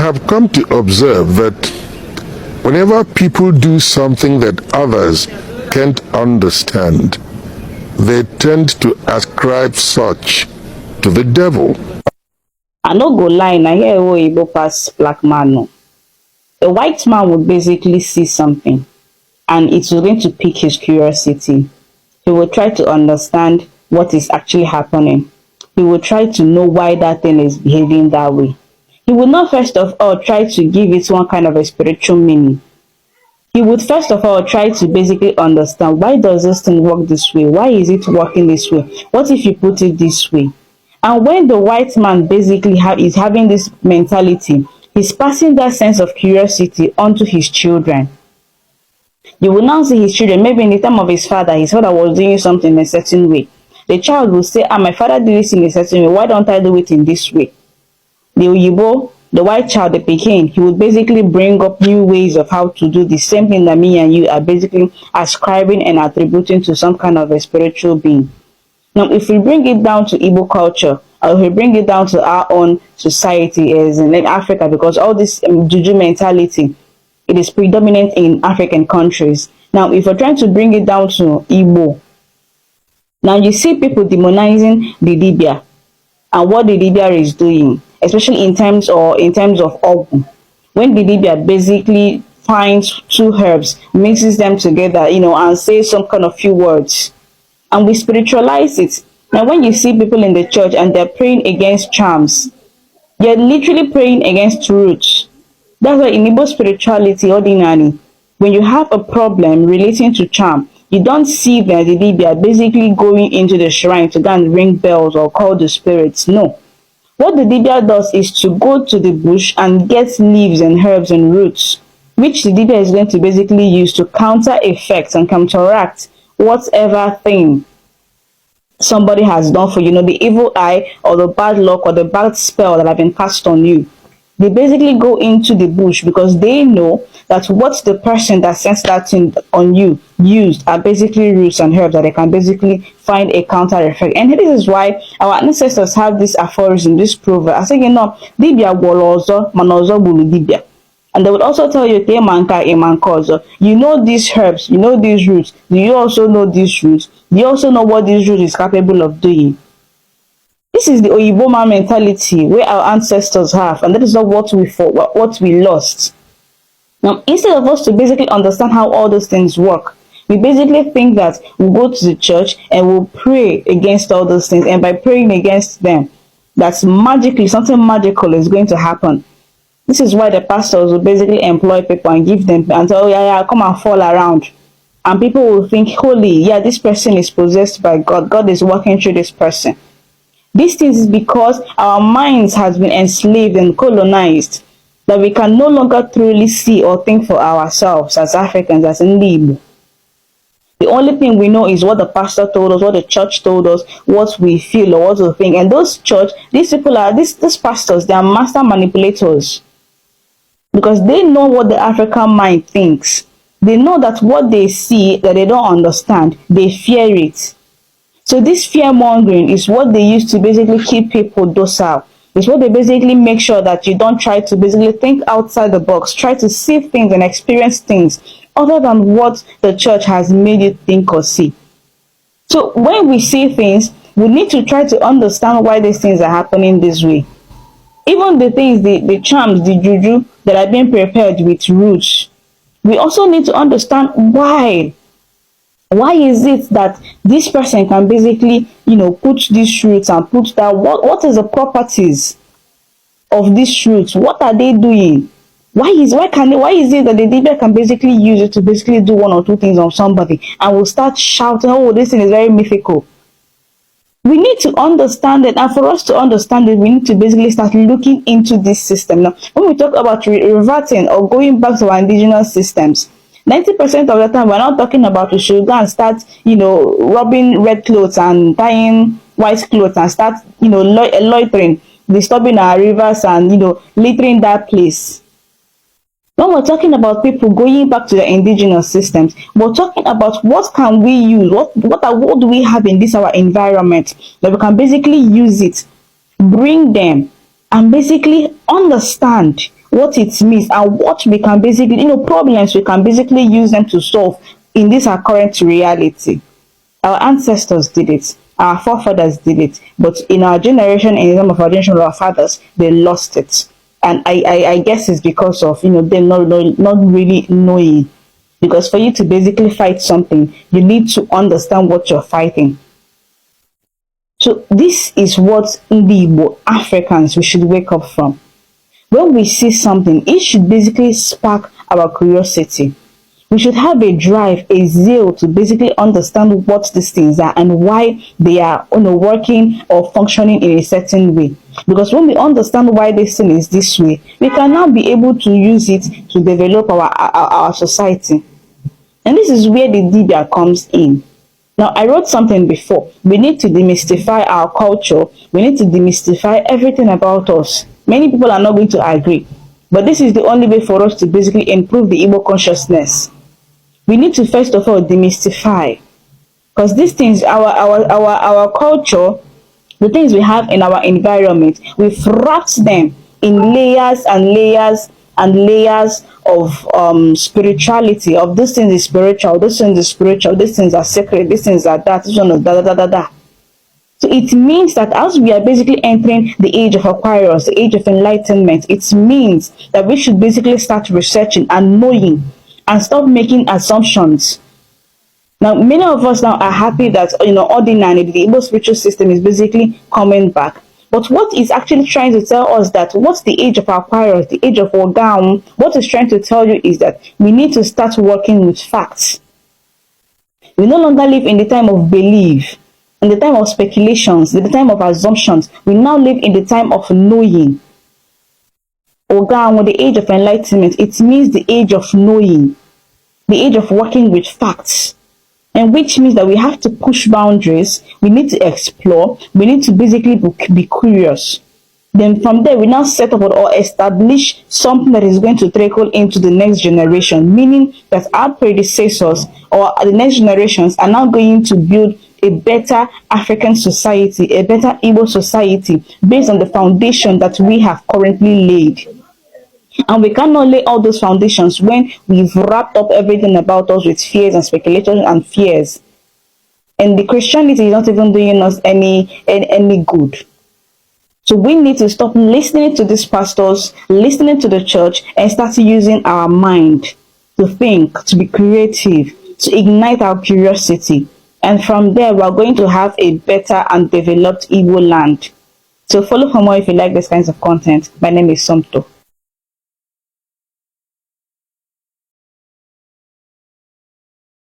have come to observe that whenever people do something that others can't understand, they tend to ascribe such to the devil. I no go lie, na here Igbo pass black man. No. A white man would basically see something and it's going to pique his curiosity. He will try to understand what is actually happening. He will try to know why that thing is behaving that way. He would not first of all try to give it one kind of a spiritual meaning. He would first of all try to basically understand, why does this thing work this way? Why is it working this way? What if you put it this way? And when the white man basically is having this mentality, he's passing that sense of curiosity onto his children. You will now see his children, maybe in the time of his father was doing something in a certain way. The child will say, my father did this in a certain way, why don't I do it in this way? The Oyibo, the white child, the Pekin, he would basically bring up new ways of how to do the same thing that me and you are basically ascribing and attributing to some kind of a spiritual being. Now, if we bring it down to Igbo culture, or if we bring it down to our own society as in Africa, because all this juju mentality, it is predominant in African countries. Now, if we're trying to bring it down to Igbo, now you see people demonizing the Dibia and what the Dibia is doing, especially in terms of Ogun. When the Dibia basically finds two herbs, mixes them together, and says some kind of few words, and we spiritualize it. Now, when you see people in the church and they're praying against charms, they're literally praying against roots. That's why in Igbo spirituality, ordinarily, when you have a problem relating to charm, you don't see the Dibia basically going into the shrine to go and ring bells or call the spirits. No. What the Dibia does is to go to the bush and get leaves and herbs and roots, which the Dibia is going to basically use to counter effects and counteract whatever thing somebody has done for you, the evil eye or the bad luck or the bad spell that have been cast on you. They basically go into the bush because they know that what the person that sends that thing on you used are basically roots and herbs that they can basically find a counter effect. And this is why our ancestors have this aphorism, this proverb. I say, Dibia wolozo, manozo bulu Dibia. And they would also tell you, you know these herbs, you know these roots. Do you also know these roots? Do you also know what this root is capable of doing? This is the IGBO MAN mentality where our ancestors have, and that is not what we lost. Now, instead of us to basically understand how all those things work, we basically think that we'll go to the church and we'll pray against all those things, and by praying against them, that's magically something magical is going to happen. This is why the pastors will basically employ people and give them and say, oh yeah, come and fall around. And people will think, holy, yeah, this person is possessed by God. God is working through this person. These things is because our minds has been enslaved and colonized, that we can no longer truly see or think for ourselves as Africans, as Igbo. The only thing we know is what the pastor told us, what the church told us, what we feel or what we think. And these people are, these pastors, they are master manipulators. Because they know what the African mind thinks. They know that what they see that they don't understand, they fear it. So this fear-mongering is what they use to basically keep people docile. It's what they basically make sure that you don't try to basically think outside the box, try to see things and experience things other than what the church has made you think or see. So when we see things, we need to try to understand why these things are happening this way. Even the things, the charms, the juju that are being prepared with roots, we also need to understand why. Why is it that this person can basically, put these roots and put that? What is the properties of these roots? What are they doing? Why is it that the Dibia can basically use it to basically do one or two things on somebody and will start shouting, oh, this thing is very mythical? We need to understand it, and for us to understand it, we need to basically start looking into this system. Now, when we talk about reverting or going back to our indigenous systems, 90% of the time, we're not talking about we should go and start, rubbing red clothes and tying white clothes and start, loitering, disturbing our rivers and, littering that place. When we're talking about people going back to the indigenous systems, we're talking about what can we use, what do we have in this our environment that we can basically use it, bring them, and basically understand what it means, and what we can basically, problems we can basically use them to solve in this our current reality. Our ancestors did it, our forefathers did it, but in our generation, in some of our generation of our fathers, they lost it. And I guess it's because of them not really knowing. Because for you to basically fight something, you need to understand what you're fighting. So this is what Indigenous Africans we should wake up from. When we see something, it should basically spark our curiosity. We should have a drive, a zeal to basically understand what these things are and why they are working or functioning in a certain way. Because when we understand why this thing is this way, we can now be able to use it to develop our society. And this is where the Dibia comes in. Now, I wrote something before. We need to demystify our culture. We need to demystify everything about us. Many people are not going to agree. But this is the only way for us to basically improve the Igbo consciousness. We need to first of all demystify. Because these things, our culture, the things we have in our environment, we've wrapped them in layers and layers and layers of spirituality. Of this thing is spiritual, this thing is spiritual, these things are sacred, these things are that, this one is da da da da da. So it means that as we are basically entering the age of Aquarius, the age of enlightenment, it means that we should basically start researching and knowing and stop making assumptions. Now, many of us now are happy that ordinarily the Igbo spiritual system is basically coming back. But what is actually trying to tell us that what's the age of Aquarius, the age of Ogam, what it's trying to tell you is that we need to start working with facts. We no longer live in the time of belief, in the time of speculations, in the time of assumptions. We now live in the time of knowing. Ogam, with the age of enlightenment, it means the age of knowing, the age of working with facts. And which means that we have to push boundaries, we need to explore, we need to basically be curious. Then from there, we now set up or establish something that is going to trickle into the next generation, meaning that our predecessors or the next generations are now going to build a better African society, a better Igbo society based on the foundation that we have currently laid. And we cannot lay all those foundations when we've wrapped up everything about us with fears and speculations and fears. And the Christianity is not even doing us any good. So we need to stop listening to these pastors, listening to the church, and start using our mind to think, to be creative, to ignite our curiosity. And from there, we're going to have a better and developed Igbo land. So follow for more if you like these kinds of content. My name is Somto.